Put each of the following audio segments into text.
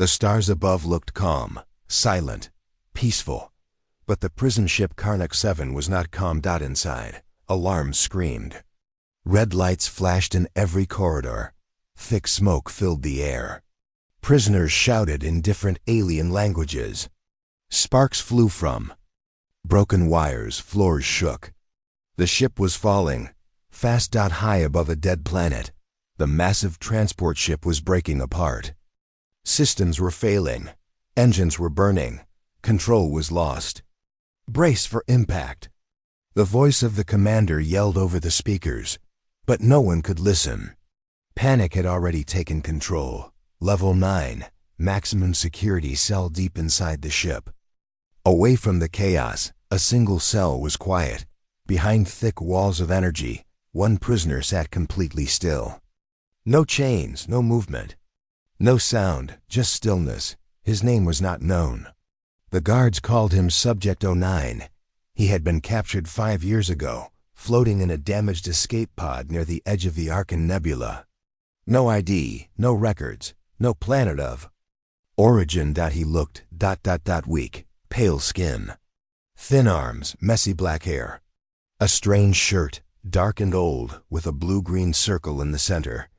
The stars above looked calm, silent, peaceful. But the prison ship Karnak 7 was not calm. Inside, alarms screamed. Red lights flashed in every corridor. Thick smoke filled the air. Prisoners shouted in different alien languages. Sparks flew from broken wires, floors shook. The ship was falling, fast. High above a dead planet, the massive transport ship was breaking apart. Systems were failing, engines were burning, control was lost. Brace for impact. The voice of the commander yelled over the speakers, but no one could listen. Panic had already taken control. Level 9, maximum security cell deep inside the ship. Away from the chaos, a single cell was quiet. Behind thick walls of energy, one prisoner sat completely still. No chains, no movement. No sound, just stillness. His name was not known. The guards called him Subject 09. He had been captured 5 years ago, floating in a damaged escape pod near the edge of the Arkan Nebula. No ID, no records, no planet of origin. He looked weak, pale skin, thin arms, messy black hair. A strange shirt, dark and old, with a blue-green circle in the center.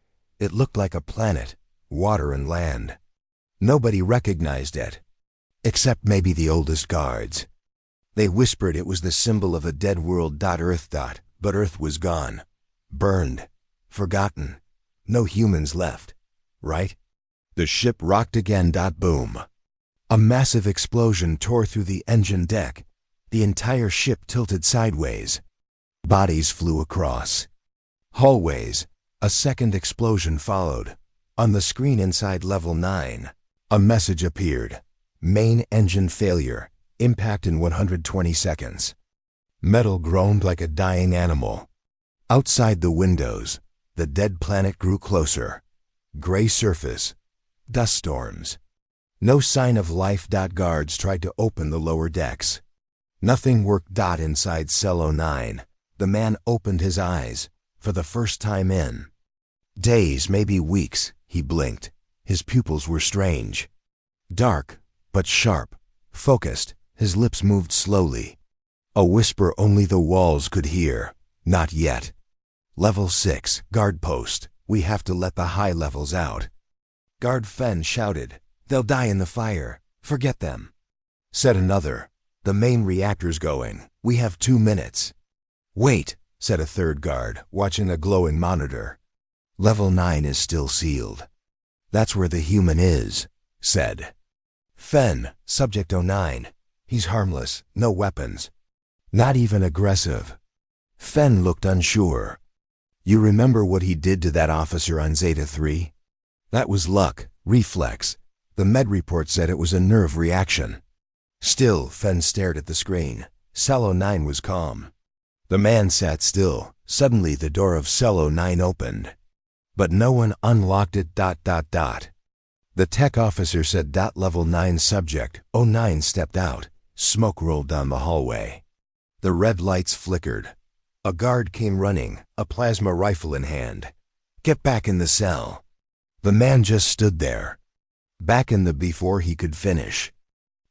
It looked like a planet, water and land. Nobody recognized it, except maybe the oldest guards. They whispered it was the symbol of a dead world. Earth. But Earth was gone, burned, forgotten. No humans left, right? The ship rocked again. Boom. A massive explosion tore through the engine deck. The entire ship tilted sideways. Bodies flew across hallways. A second explosion followed. On the screen inside Level 9, a message appeared. Main engine failure. Impact in 120 seconds. Metal groaned like a dying animal. Outside the windows, the dead planet grew closer. Gray surface. Dust storms. No sign of life. Guards tried to open the lower decks. Nothing worked. Inside Cell 09, the man opened his eyes, for the first time in days, maybe weeks. He blinked. His pupils were strange. Dark, but sharp, focused. His lips moved slowly. A whisper only the walls could hear. Not yet. Level 6, guard post. We have to let the high levels out. Guard Fen shouted. They'll die in the fire. Forget them. Said another. The main reactor's going. We have 2 minutes. Wait, said a third guard, watching a glowing monitor. Level 9 is still sealed. That's where the human is, said Fen, Subject 09. He's harmless, no weapons. Not even aggressive. Fen looked unsure. You remember what he did to that officer on Zeta 3? That was luck, reflex. The med report said it was a nerve reaction. Still, Fen stared at the screen. Cell 09 was calm. The man sat still. Suddenly the door of Cell 09 opened. But no one unlocked it. The tech officer said. Level 9 Subject 09 stepped out. Smoke rolled down the hallway. The red lights flickered. A guard came running, a plasma rifle in hand. Get back in the cell. The man just stood there. Back in the before he could finish.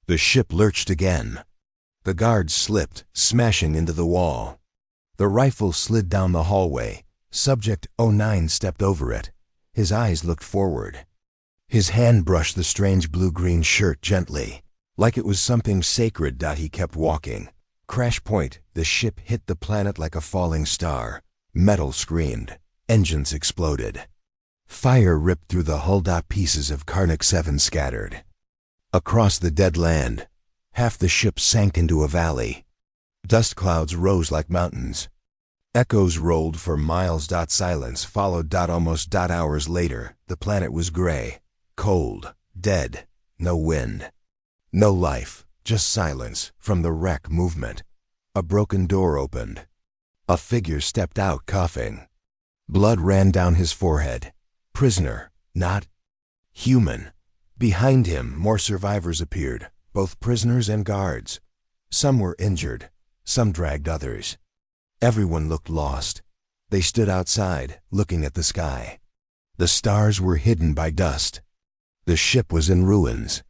The ship lurched again. The guard slipped, smashing into the wall. The rifle slid down the hallway. Subject 09 stepped over it. His eyes looked forward. His hand brushed the strange blue-green shirt gently, like it was something sacred. He kept walking. Crash point. The ship hit the planet like a falling star. Metal screamed. Engines exploded. Fire ripped through the hull. Pieces of Karnak 7 scattered across the dead land. Half the ship sank into a valley. Dust clouds rose like mountains. Echoes rolled for miles. Silence followed. Almost. Hours later, the planet was gray, cold, dead. No wind. No life, just silence. From the wreck movement. A broken door opened. A figure stepped out coughing. Blood ran down his forehead. Prisoner, not human. Behind him, more survivors appeared, both prisoners and guards. Some were injured, some dragged others. Everyone looked lost. They stood outside, looking at the sky. The stars were hidden by dust. The ship was in ruins.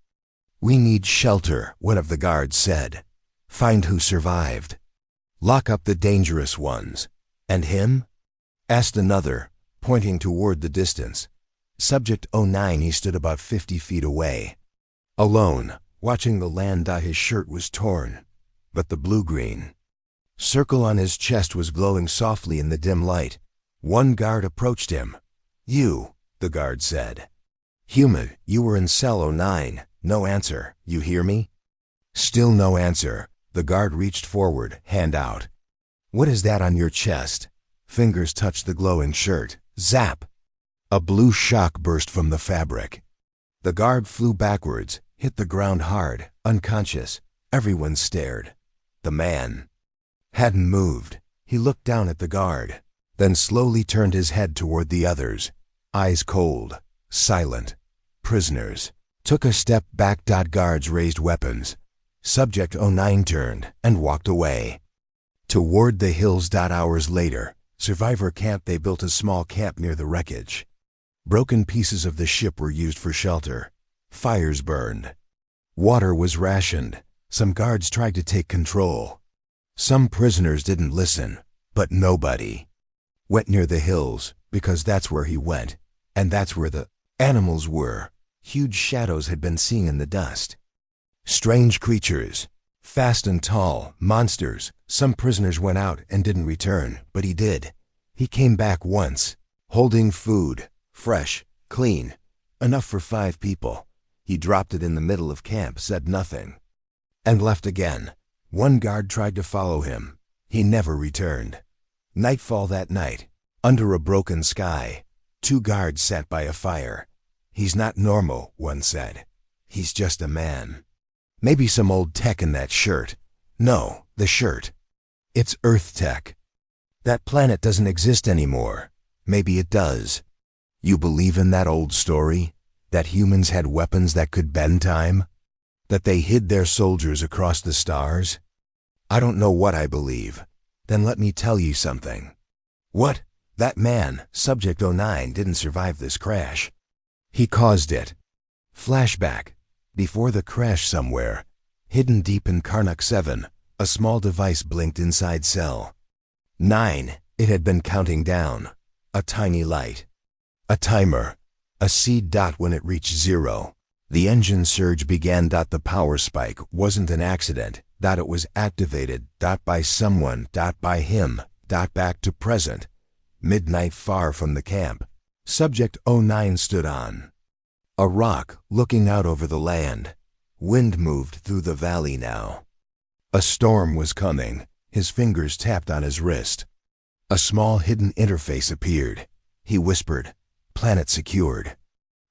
"We need shelter," one of the guards said. "Find who survived. Lock up the dangerous ones." "And him?" asked another, pointing toward the distance. Subject 09, he stood about 50 feet away. Alone, watching the land. His shirt was torn, but the blue-green circle on his chest was glowing softly in the dim light. One guard approached him. "You," the guard said. "Human, you were in cell 09. No answer. You hear me?" Still no answer. The guard reached forward, hand out. "What is that on your chest?" Fingers touched the glowing shirt. Zap! A blue shock burst from the fabric. The guard flew backwards, hit the ground hard, unconscious. Everyone stared. The man hadn't moved. He looked down at the guard, then slowly turned his head toward the others. Eyes cold, silent. Prisoners. Took a step back. Guards raised weapons. Subject 09 turned and walked away. Toward the hills. Hours later, survivor camp. They built a small camp near the wreckage. Broken pieces of the ship were used for shelter. Fires burned. Water was rationed. Some guards tried to take control. Some prisoners didn't listen, but nobody went near the hills, because that's where he went, and that's where the animals were. Huge shadows had been seen in the dust. Strange creatures, fast and tall, monsters. Some prisoners went out and didn't return, but he did. He came back once, holding food, fresh, clean, enough for 5 people. He dropped it in the middle of camp, said nothing, and left again. One guard tried to follow him. He never returned. Nightfall that night, under a broken sky, 2 guards sat by a fire. "He's not normal," one said. "He's just a man. Maybe some old tech in that shirt." "No, the shirt. It's Earth tech. That planet doesn't exist anymore." "Maybe it does." "You believe in that old story? That humans had weapons that could bend time? That they hid their soldiers across the stars?" "I don't know what I believe." "Then let me tell you something." "What?" "That man, Subject 09, didn't survive this crash. He caused it." Flashback. Before the crash somewhere, hidden deep in Karnak 7, a small device blinked inside cell 9. It had been counting down. A tiny light. A timer. A seed dot when it reached 0. The engine surge began. The power spike wasn't an accident. It was activated. By someone. By him. Back to present. Midnight far from the camp. Subject 09 stood on a rock, looking out over the land. Wind moved through the valley now. A storm was coming. His fingers tapped on his wrist. A small hidden interface appeared. He whispered, "Planet secured.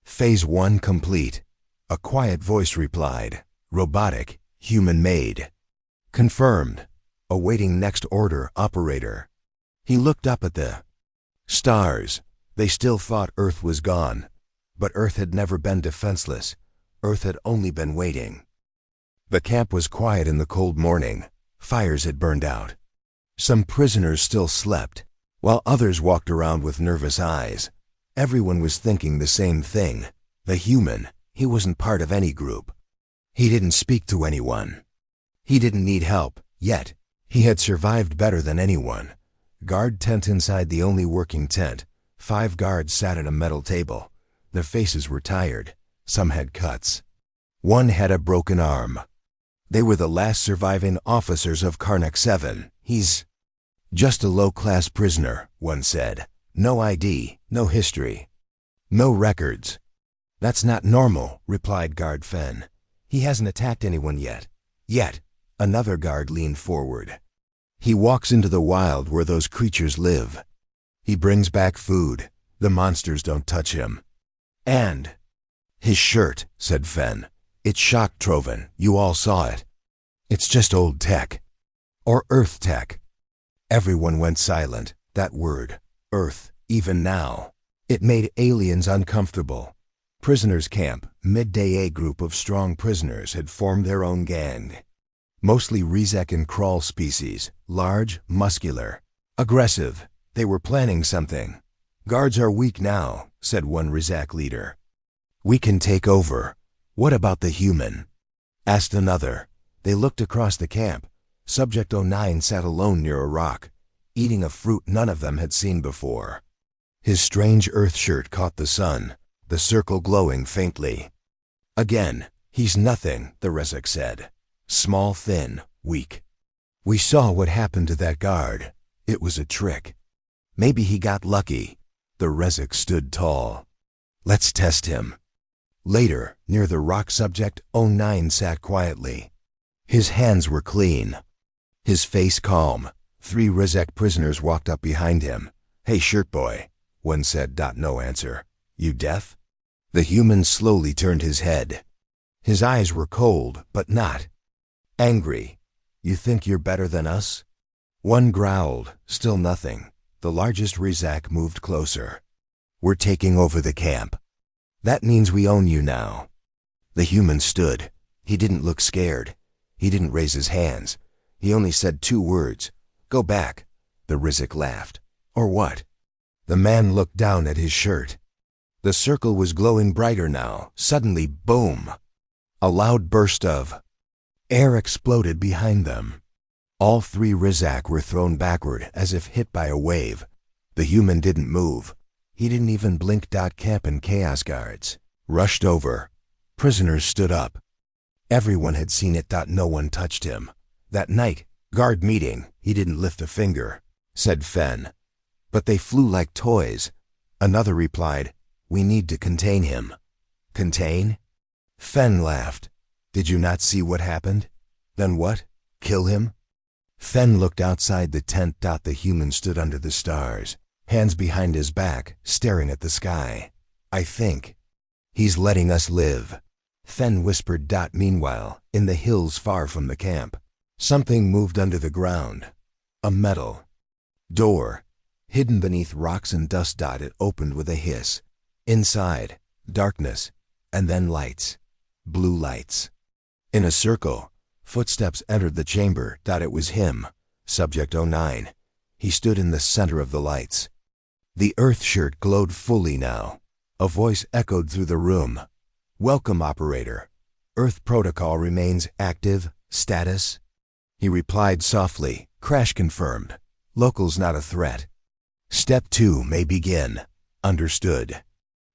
Phase 1 complete." A quiet voice replied, "Robotic, human-made. Confirmed. Awaiting next order, operator." He looked up at the stars. They still thought Earth was gone. But Earth had never been defenseless. Earth had only been waiting. The camp was quiet in the cold morning. Fires had burned out. Some prisoners still slept, while others walked around with nervous eyes. Everyone was thinking the same thing. The human, he wasn't part of any group. He didn't speak to anyone. He didn't need help, yet. He had survived better than anyone. Guard tent inside the only working tent. 5 guards sat at a metal table. Their faces were tired. Some had cuts. One had a broken arm. They were the last surviving officers of Karnak 7. "He's just a low-class prisoner," one said. "No ID, no history, no records." "That's not normal," replied Guard Fen. "He hasn't attacked anyone yet." "Yet," another guard leaned forward. "He walks into the wild where those creatures live. He brings back food. The monsters don't touch him." "And his shirt," said Fen. "It shocked Trovan. You all saw it. It's just old tech. Or Earth tech." Everyone went silent. That word, Earth, even now, it made aliens uncomfortable. Prisoners camp, midday. A group of strong prisoners had formed their own gang. Mostly Rizek and Crawl species, large, muscular, aggressive. They were planning something. "Guards are weak now," said one Rizak leader. We can take over. What about the human? Asked another. They looked across the camp. Subject 09 sat alone near a rock, eating a fruit none of them had seen before. His strange earth shirt caught the sun, the circle glowing faintly. Again, he's nothing, the Rezek said. Small, thin, weak. We saw what happened to that guard. It was a trick. Maybe he got lucky. The Rezek stood tall. Let's test him. Later, near the rock, Subject 09 sat quietly. His hands were clean. His face calm. 3 Rezek prisoners walked up behind him. Hey, shirt boy, one said. No answer. You deaf? The human slowly turned his head. His eyes were cold, but not angry. You think you're better than us? One growled. Still nothing. The largest Rezek moved closer. We're taking over the camp. That means we own you now. The human stood. He didn't look scared. He didn't raise his hands. He only said 2 words. Go back. The Rezek laughed. Or what? The man looked down at his shirt. The circle was glowing brighter now. Suddenly, boom! A loud burst of air exploded behind them. All 3 Rezek were thrown backward as if hit by a wave. The human didn't move. He didn't even blink. Camp and chaos guards rushed over. Prisoners stood up. Everyone had seen it. No one touched him. That night, guard meeting, he didn't lift a finger, said Fen. But they flew like toys. Another replied, we need to contain him. Contain? Fen laughed. Did you not see what happened? Then what? Kill him? Fen looked outside the tent. The human stood under the stars, hands behind his back, staring at the sky. I think he's letting us live. Fen whispered. Meanwhile, in the hills far from the camp, something moved under the ground. A metal door, hidden beneath rocks and dust. It opened with a hiss. Inside, darkness, and then lights. Blue lights. In a circle, footsteps entered the chamber. It was him, Subject 09. He stood in the center of the lights. The earth shirt glowed fully now. A voice echoed through the room. Welcome, operator. Earth protocol remains active. Status? He replied softly. Crash confirmed. Local's not a threat. Step 2 may begin. Understood.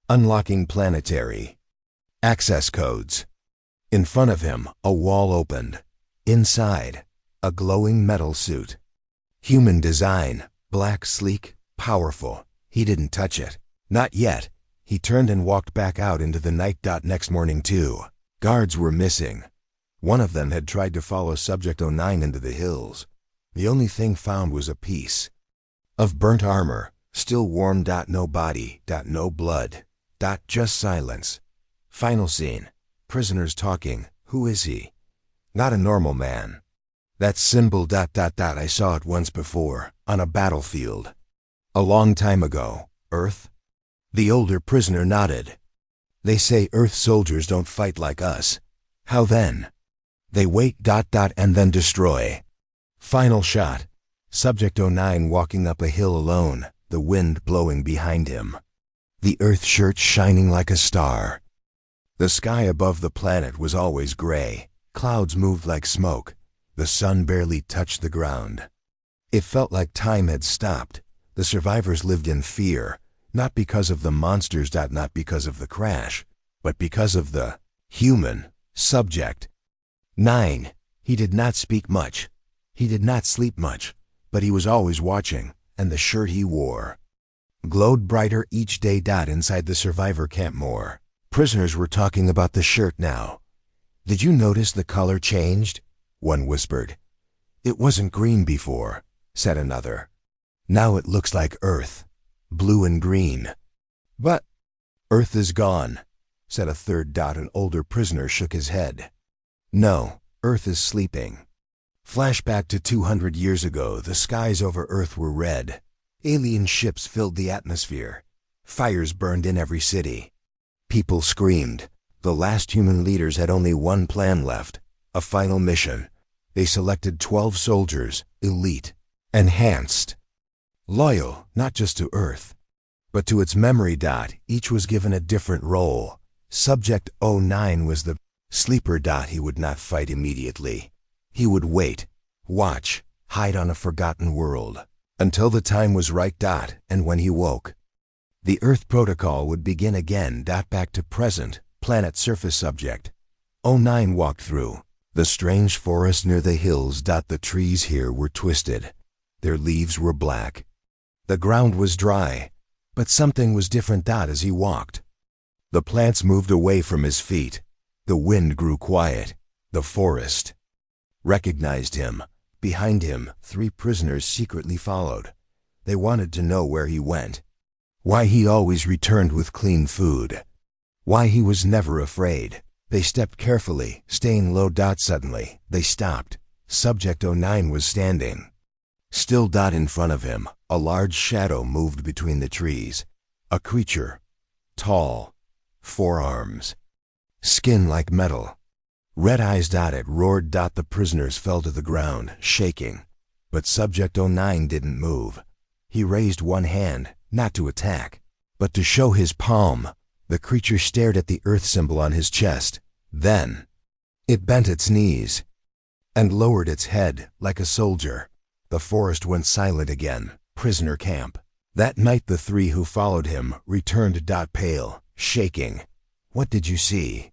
Unlocking planetary access codes. In front of him, a wall opened. Inside, a glowing metal suit. Human design, black, sleek, powerful. He didn't touch it. Not yet. He turned and walked back out into the night. Next morning, 2 guards were missing. One of them had tried to follow Subject 09 into the hills. The only thing found was a piece of burnt armor, still warm. No body. No blood. Just silence. Final scene. Prisoners talking. Who is he? Not a normal man. That symbol. I saw it once before, on a battlefield. A long time ago. Earth? The older prisoner nodded. They say Earth soldiers don't fight like us. How then? They wait. And then destroy. Final shot. Subject 09 walking up a hill alone, the wind blowing behind him. The earth shirt shining like a star. The sky above the planet was always gray. Clouds moved like smoke. The sun barely touched the ground. It felt like time had stopped. The survivors lived in fear, not because of the monsters. Not because of the crash, but because of the human. Subject 9. He did not speak much. He did not sleep much, but he was always watching, and the shirt he wore glowed brighter each day. Inside the survivor camp, more prisoners were talking about the shirt now. Did you notice the color changed? One whispered. It wasn't green before, said another. Now it looks like Earth, blue and green. But Earth is gone, said a third. An older prisoner shook his head. No, Earth is sleeping. Flashback to 200 years ago, the skies over Earth were red. Alien ships filled the atmosphere. Fires burned in every city. People screamed. The last human leaders had only one plan left, a final mission. They selected 12 soldiers, elite, enhanced, loyal not just to Earth, but to its memory. Each was given a different role. Subject 09 was the sleeper. He would not fight immediately. He would wait, watch, hide on a forgotten world, until the time was right. And when he woke, the Earth protocol would begin again. Back to present, planet surface. Subject 09 walked through the strange forest near the hills. The trees here were twisted. Their leaves were black. The ground was dry, but something was different. As he walked, the plants moved away from his feet. The wind grew quiet. The forest recognized him. Behind him, 3 prisoners secretly followed. They wanted to know where he went, why he always returned with clean food, why he was never afraid. They stepped carefully, staying low. Suddenly, they stopped. Subject 09 was standing still. In front of him, a large shadow moved between the trees. A creature, tall, 4 arms, skin like metal, red eyes. It roared. The prisoners fell to the ground, shaking. But Subject 09 didn't move. He raised one hand, not to attack, but to show his palm. The creature stared at the Earth symbol on his chest. Then, it bent its knees and lowered its head like a soldier. The forest went silent again. Prisoner camp. That night the 3 who followed him returned. Pale, shaking. What did you see?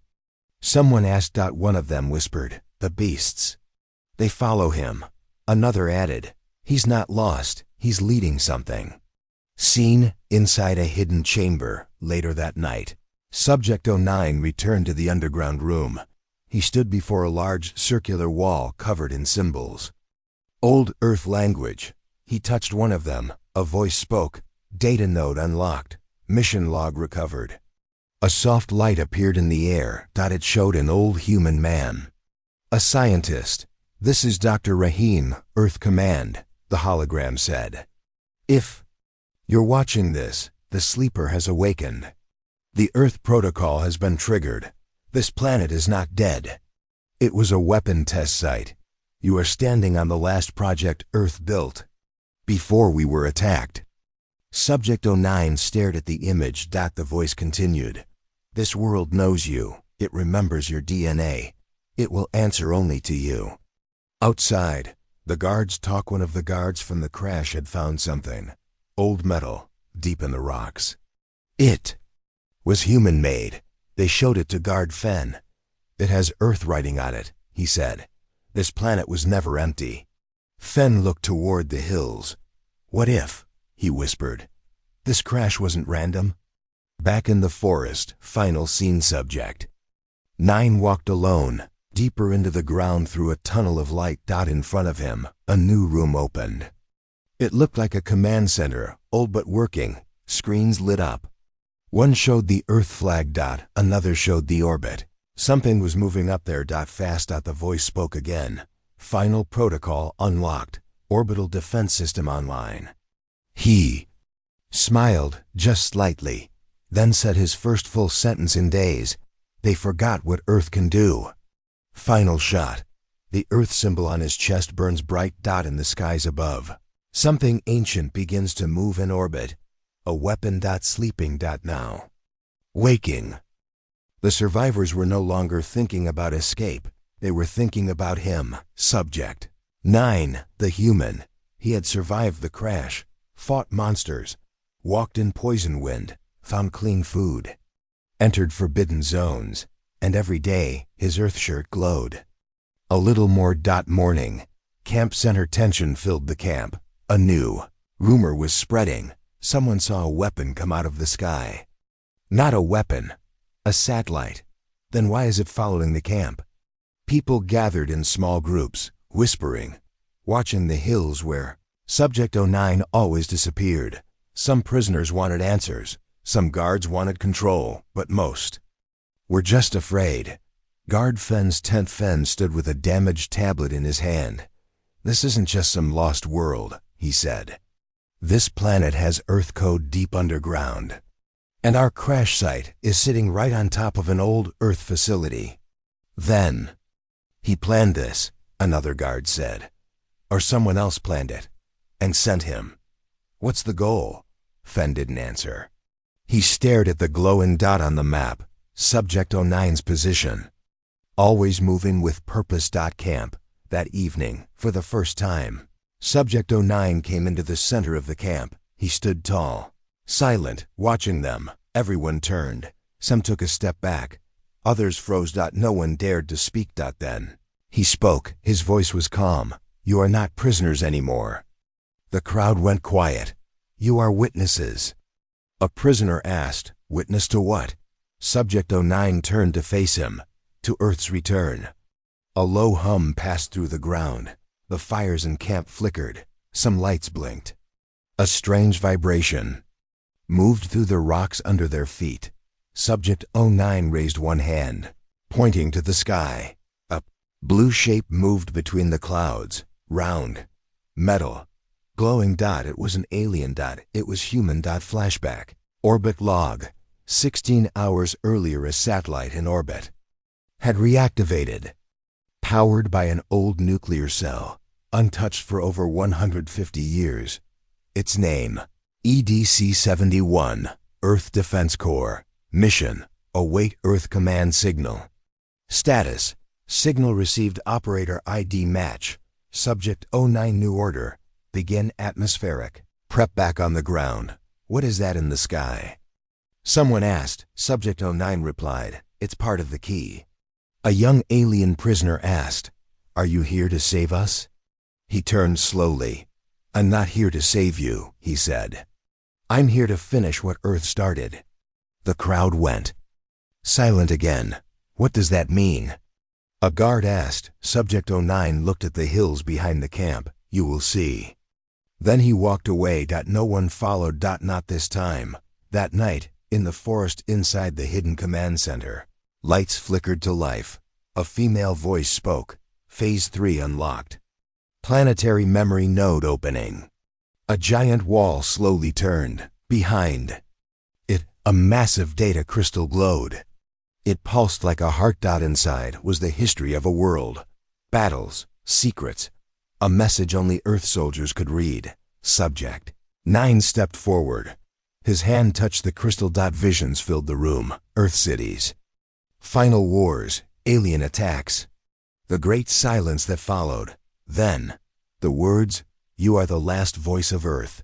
Someone asked. One of them whispered, the beasts. They follow him. Another added, he's not lost, he's leading something. Scene inside a hidden chamber. Later that night, Subject 09 returned to the underground room. He stood before a large circular wall covered in symbols. Old Earth language. He touched one of them. A voice spoke. Data node unlocked. Mission log recovered. A soft light appeared in the air. It showed an old human man. A scientist. This is Dr. Rahim, Earth Command, the hologram said. If you're watching this, the sleeper has awakened. The Earth protocol has been triggered. This planet is not dead. It was a weapon test site. You are standing on the last project Earth built, before we were attacked. Subject 09 stared at the image. The voice continued. This world knows you. It remembers your DNA. It will answer only to you. Outside, the guards talk. One of the guards from the crash had found something. Old metal, deep in the rocks. It was human-made. They showed it to Guard Fen. It has Earth writing on it, he said. This planet was never empty. Fen looked toward the hills. What if, he whispered, this crash wasn't random? Back in the forest, final scene. Subject 09 walked alone, deeper into the ground through a tunnel of light. In front of him, a new room opened. It looked like a command center, old but working. Screens lit up. One showed the Earth flag. Another showed the orbit. Something was moving up there. Fast. The voice spoke again. Final protocol unlocked. Orbital defense system online. He smiled, just slightly, then said his first full sentence in days. They forgot what Earth can do. Final shot. The Earth symbol on his chest burns bright. In the skies above, something ancient begins to move in orbit. A weapon. Sleeping. Now waking. The survivors were no longer thinking about escape. They were thinking about him. Subject 09, the human. He had survived the crash, fought monsters, walked in poison wind, found clean food, entered forbidden zones, and every day his Earth shirt glowed. A little more. Morning. Camp center tension filled the camp. A new rumor was spreading. Someone saw a weapon come out of the sky. Not a weapon. A satellite. Then why is it following the camp? People gathered in small groups, whispering, watching the hills where Subject 09 always disappeared. Some prisoners wanted answers, some guards wanted control, but most were just afraid. Guard Fen's 10th Fen stood with a damaged tablet in his hand. This isn't just some lost world, he said. This planet has Earth code deep underground. And our crash site is sitting right on top of an old Earth facility. Then, he planned this, another guard said. Or someone else planned it, and sent him. What's the goal? Fen didn't answer. He stared at the glowing dot on the map. Subject oh 09's position. Always moving with purpose. Camp. That evening, for the first time, Subject oh 09 came into the center of the camp. He stood tall, silent, watching them. Everyone turned. Some took a step back. Others froze. No one dared to speak. Then he spoke. His voice was calm. You are not prisoners anymore. The crowd went quiet. You are witnesses. A prisoner asked, witness to what? Subject oh 09 turned to face him. To Earth's return. A low hum passed through the ground. The fires in camp flickered. Some lights blinked. A strange vibration moved through the rocks under their feet. Subject oh 09 raised one hand, pointing to the sky. A blue shape moved between the clouds, round, metal, glowing. It was an alien. It was human. Flashback. Orbit log. 16 hours earlier, a satellite in orbit had reactivated, powered by an old nuclear cell, untouched for over 150 years. Its name, EDC-71, Earth Defense Corps. Mission, await Earth command signal. Status, signal received. Operator ID match. Subject oh 09 new order. Begin atmospheric prep. Back on the ground. What is that in the sky? Someone asked. Subject oh 09 replied, it's part of the key. A young alien prisoner asked, are you here to save us? He turned slowly. I'm not here to save you, he said. I'm here to finish what Earth started. The crowd went silent again. What does that mean? A guard asked. Subject oh 09 looked at the hills behind the camp. You will see. Then he walked away. No one followed. Not this time. That night, in the forest inside the hidden command center, lights flickered to life. A female voice spoke. Phase 3 unlocked. Planetary memory node opening. A giant wall slowly turned. Behind it, a massive data crystal glowed. It pulsed like a heart. Inside was the history of a world. Battles, secrets, a message only Earth soldiers could read. Subject 09 stepped forward. His hand touched the crystal. Visions filled the room. Earth cities. Final wars, alien attacks. The great silence that followed. Then, the words, you are the last voice of Earth.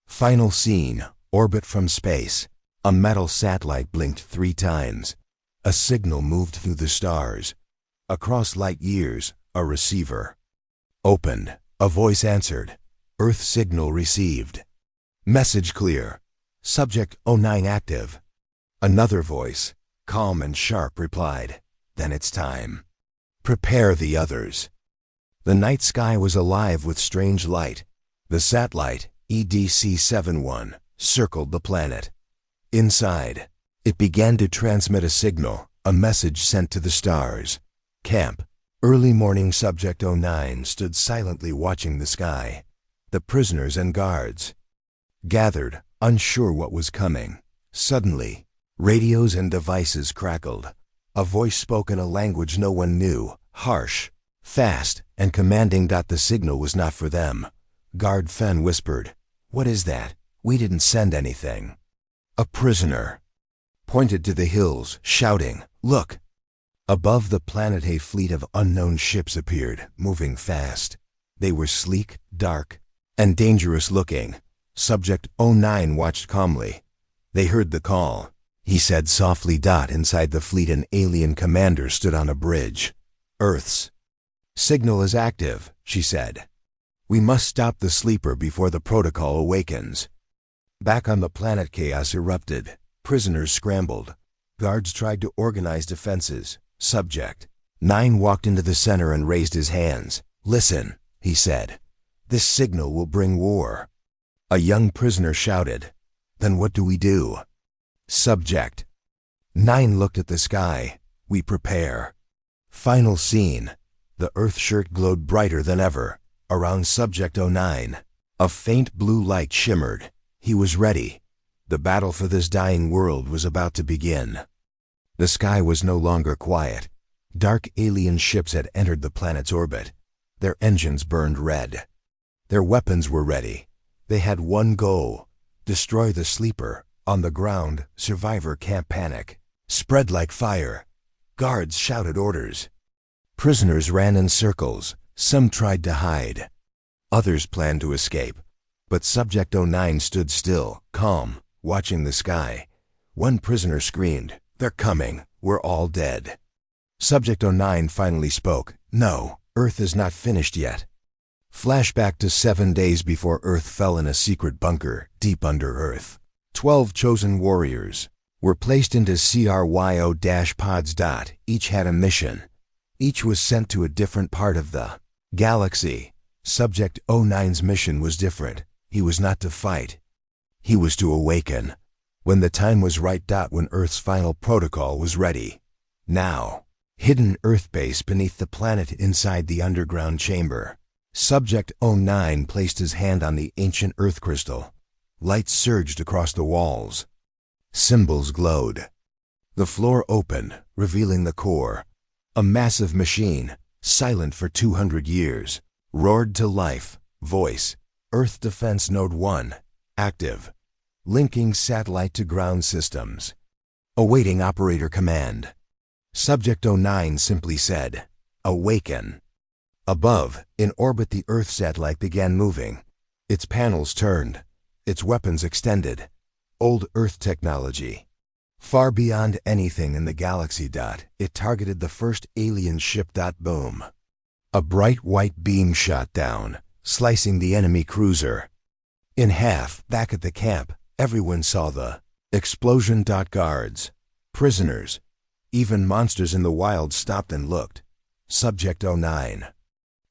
Final scene, orbit from space. A metal satellite blinked 3 times. A signal moved through the stars. Across light years, a receiver opened. A voice answered. Earth signal received. Message clear. Subject oh 09 active. Another voice, calm and sharp, replied. Then it's time. Prepare the others. The night sky was alive with strange light. The satellite, EDC-71, circled the planet. Inside, it began to transmit a signal, a message sent to the stars. Camp. Early morning. Subject oh 09 stood silently watching the sky. The prisoners and guards gathered, unsure what was coming. Suddenly, radios and devices crackled. A voice spoke in a language no one knew, harsh, fast, and commanding. The signal was not for them. Guard Fen whispered, what is that? We didn't send anything. A prisoner pointed to the hills, shouting, look! Above the planet a fleet of unknown ships appeared, moving fast. They were sleek, dark, and dangerous looking. Subject oh 09 watched calmly. They heard the call. He said softly. Inside the fleet an alien commander stood on a bridge. Earth's signal is active, she said. We must stop the sleeper before the protocol awakens. Back on the planet chaos erupted. Prisoners scrambled. Guards tried to organize defenses. Subject 09 walked into the center and raised his hands. Listen, he said. This signal will bring war. A young prisoner shouted. Then what do we do? Subject 09 looked at the sky. We prepare. Final scene. The Earth shirt glowed brighter than ever. Around Subject 09, a faint blue light shimmered. He was ready. The battle for this dying world was about to begin. The sky was no longer quiet. Dark alien ships had entered the planet's orbit. Their engines burned red. Their weapons were ready. They had one goal: destroy the sleeper. On the ground, survivor can't panic. spread like fire. Guards shouted orders. Prisoners ran in circles. Some tried to hide. Others planned to escape. But Subject 09 stood still, calm, watching the sky. One prisoner screamed, "They're coming. We're all dead." Subject 09 finally spoke. "No, Earth is not finished yet." Flashback to 7 days before Earth fell in a secret bunker deep under Earth. 12 chosen warriors were placed into CRYO-pods. Each had a mission. Each was sent to a different part of the galaxy. Subject 09's mission was different. He was not to fight. He was to awaken. When the time was right. When Earth's final protocol was ready. Now. Hidden Earth base beneath the planet inside the underground chamber. Subject 09 placed his hand on the ancient Earth crystal. Light surged across the walls. Symbols glowed. The floor opened, revealing the core. A massive machine, silent for 200 years, roared to life. Voice. Earth Defense Node 1. Active. Linking satellite to ground systems. Awaiting operator command. Subject 09 simply said, "Awaken." Above, in orbit, the Earth satellite began moving. Its panels turned. Its weapons extended. Old Earth technology. Far beyond anything in the galaxy. It targeted the first alien ship. Boom. A bright white beam shot down, slicing the enemy cruiser in half. Back at the camp, everyone saw the explosion. Guards, prisoners, even monsters in the wild stopped and looked. Subject 09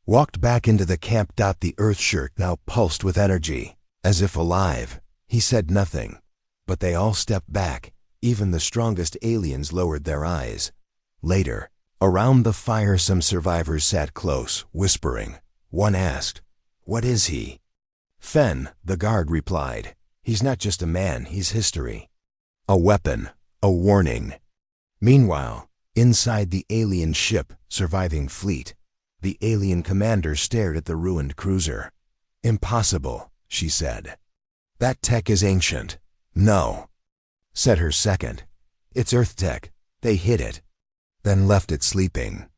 walked back into the camp. The Earth shirt now pulsed with energy, as if alive. He said nothing, but they all stepped back. Even the strongest aliens lowered their eyes. Later, around the fire, some survivors sat close, whispering. One asked, "What is he?" "Fen," the guard replied. "He's not just a man, he's history. A weapon, a warning." Meanwhile, inside the alien ship, surviving fleet, the alien commander stared at the ruined cruiser. "Impossible," she said. "That tech is ancient." "No," said her second. "It's Earth tech. They hid it, then left it sleeping."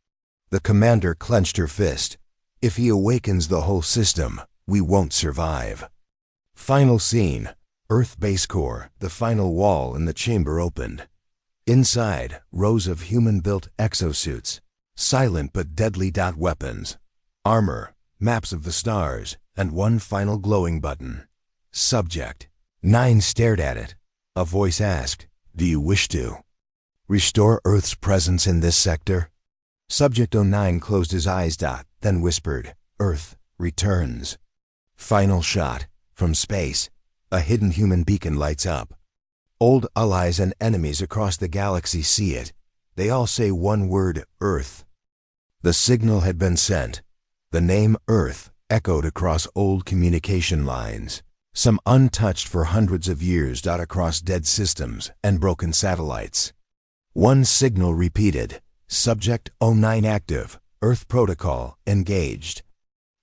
The commander clenched her fist. "If he awakens the whole system, we won't survive." Final scene. Earth base core, the final wall in the chamber opened. Inside, rows of human-built exosuits, silent but deadly. Weapons, armor, maps of the stars, and one final glowing button. Subject 09 stared at it. A voice asked, "Do you wish to restore Earth's presence in this sector?" Subject 09 closed his eyes. Then whispered, "Earth returns." Final shot. From space, a hidden human beacon lights up. Old allies and enemies across the galaxy see it. They all say one word, "Earth." The signal had been sent. The name Earth echoed across old communication lines, some untouched for hundreds of years. Across dead systems and broken satellites. One signal repeated, Subject 09 active, Earth protocol engaged.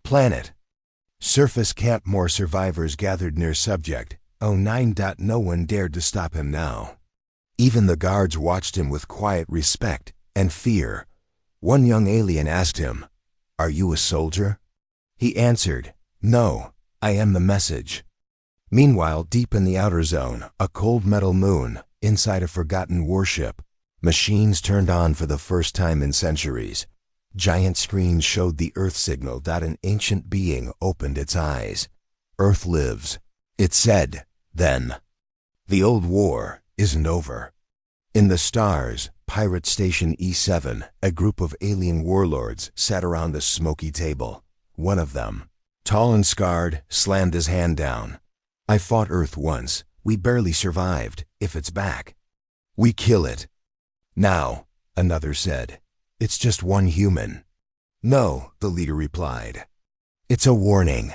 Planet. Surface camp. More survivors gathered near Subject 09. No one dared to stop him now. Even the guards watched him with quiet respect and fear. One young alien asked him, "Are you a soldier?" He answered, "No, I am the message." Meanwhile, deep in the outer zone, a cold metal moon, inside a forgotten warship, machines turned on for the first time in centuries. Giant screens showed the Earth signal. An ancient being opened its eyes. "Earth lives," it said, then. "The old war isn't over." In the stars, Pirate Station E7, a group of alien warlords sat around a smoky table. One of them, tall and scarred, slammed his hand down. "I fought Earth once. We barely survived. If it's back, we kill it." "Now," another said, "it's just one human." "No," the leader replied. "It's a warning."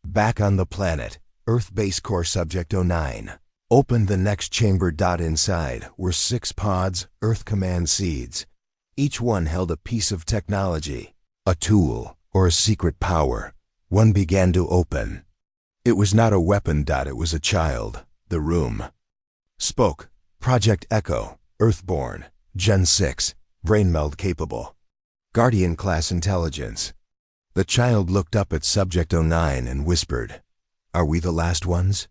Back on the planet, Earth base core. Subject 09 opened the next chamber. Inside were 6 pods, Earth command seeds. Each one held a piece of technology, a tool, or a secret power. One began to open. It was not a weapon. It was a child. The room spoke. Project Echo, Earthborn, Gen 6, brain meld capable. Guardian class intelligence. The child looked up at Subject 09 and whispered, "Are we the last ones?"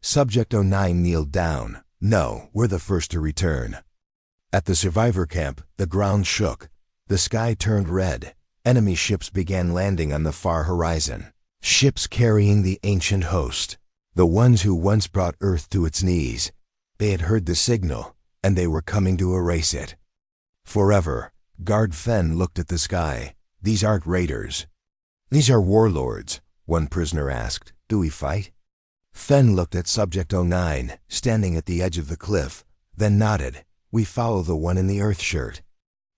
Subject 09 kneeled down. "No, we're the first to return." At the survivor camp, the ground shook. The sky turned red. Enemy ships began landing on the far horizon. Ships carrying the ancient host. The ones who once brought Earth to its knees. They had heard the signal, and they were coming to erase it. Forever. Guard Fen looked at the sky. "These aren't raiders." "These are warlords," one prisoner asked. "Do we fight?" Fen looked at Subject 09, standing at the edge of the cliff, then nodded. "We follow the one in the Earth shirt."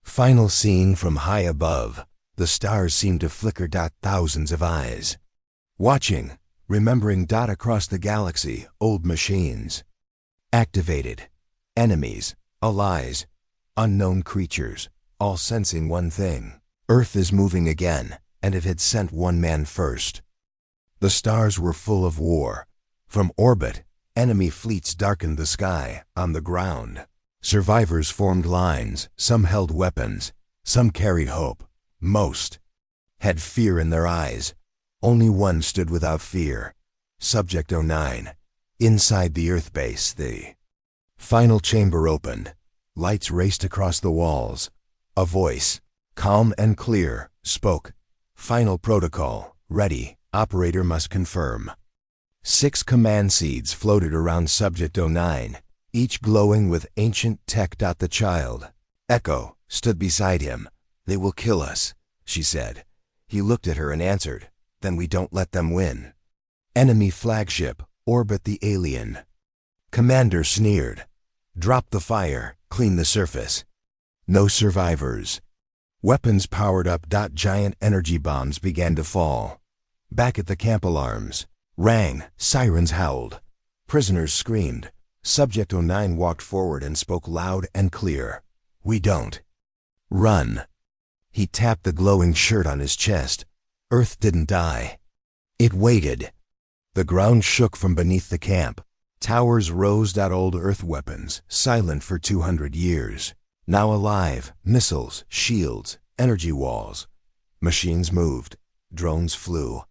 Final scene from high above. The stars seemed to flicker. Thousands of eyes. Watching, remembering. Across the galaxy, old machines. Activated. Enemies, allies, unknown creatures, all sensing one thing. Earth is moving again, and it had sent one man first. The stars were full of war. From orbit, enemy fleets darkened the sky. On the ground, survivors formed lines. Some held weapons. Some carried hope. Most had fear in their eyes. Only one stood without fear. Subject 09. Inside the Earth base, the final chamber opened. Lights raced across the walls. A voice, calm and clear, spoke. "Final protocol. Ready. Operator must confirm." 6 command seeds floated around Subject 09, each glowing with ancient tech. The child, Echo, stood beside him. "They will kill us," she said. He looked at her and answered, "Then we don't let them win." Enemy flagship, orbit the alien. Commander sneered. "Drop the fire, clean the surface." No survivors. Weapons powered up. Giant energy bombs began to fall. Back at the camp, alarms rang, sirens howled. Prisoners screamed. Subject 09 walked forward and spoke loud and clear. "We don't run." He tapped the glowing shirt on his chest. Earth didn't die. It waited. The ground shook from beneath the camp. Towers rose. Old Earth weapons, silent for 200 years. Now alive. Missiles, shields, energy walls. Machines moved. Drones flew.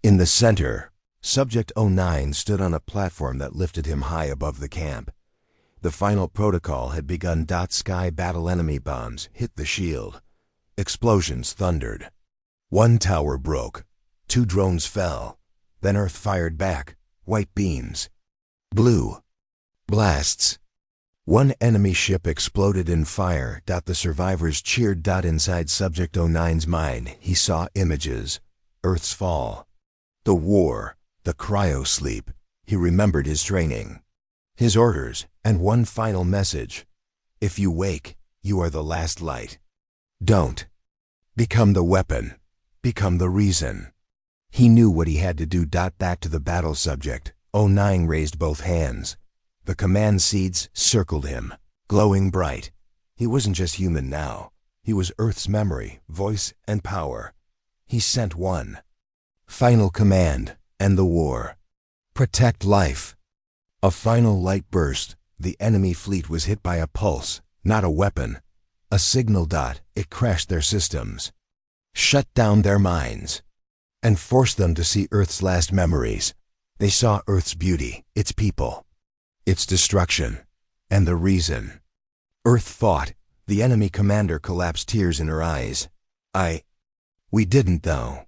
In the center, Subject 09 stood on a platform that lifted him high above the camp. The final protocol had begun. Sky battle. Enemy bombs hit the shield. Explosions thundered. One tower broke. 2 drones fell. Then Earth fired back. White beams. Blue blasts. One enemy ship exploded in fire. The survivors cheered. Inside Subject 09's mind, he saw images. Earth's fall. The war. The cryo-sleep. He remembered his training. His orders, and one final message. If you wake, you are the last light. Don't become the weapon. Become the reason. He knew what he had to do. Back to the battle. Subject 09 raised both hands. The command seeds circled him, glowing bright. He wasn't just human now. He was Earth's memory, voice, and power. He sent one final command: end the war. Protect life. A final light burst. The enemy fleet was hit by a pulse, not a weapon. A signal. It crashed their systems, shut down their minds, and forced them to see Earth's last memories. They saw Earth's beauty, its people, its destruction, and the reason. Earth fought. The enemy commander collapsed, tears in her eyes. We didn't, though.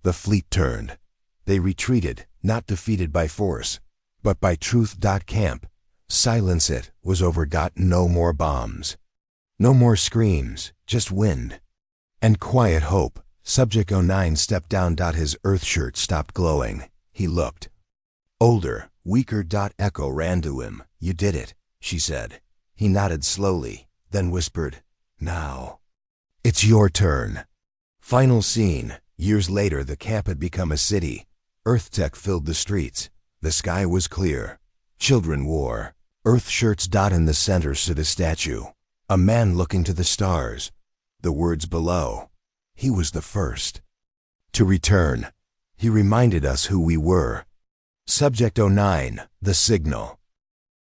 The fleet turned. They retreated, not defeated by force, but by truth. Camp. Silence. It was over. No more bombs. No more screams, just wind. And quiet hope. Subject 09 stepped down. His Earth shirt stopped glowing. He looked older, weaker. Echo ran to him. "You did it," she said. He nodded slowly, then whispered, "Now it's your turn." Final scene. Years later, the camp had become a city. Earth tech filled the streets. The sky was clear. Children wore Earth shirts. In the center stood a statue. A man looking to the stars. The words below. He was the first to return. He reminded us who we were. Subject 09, the signal.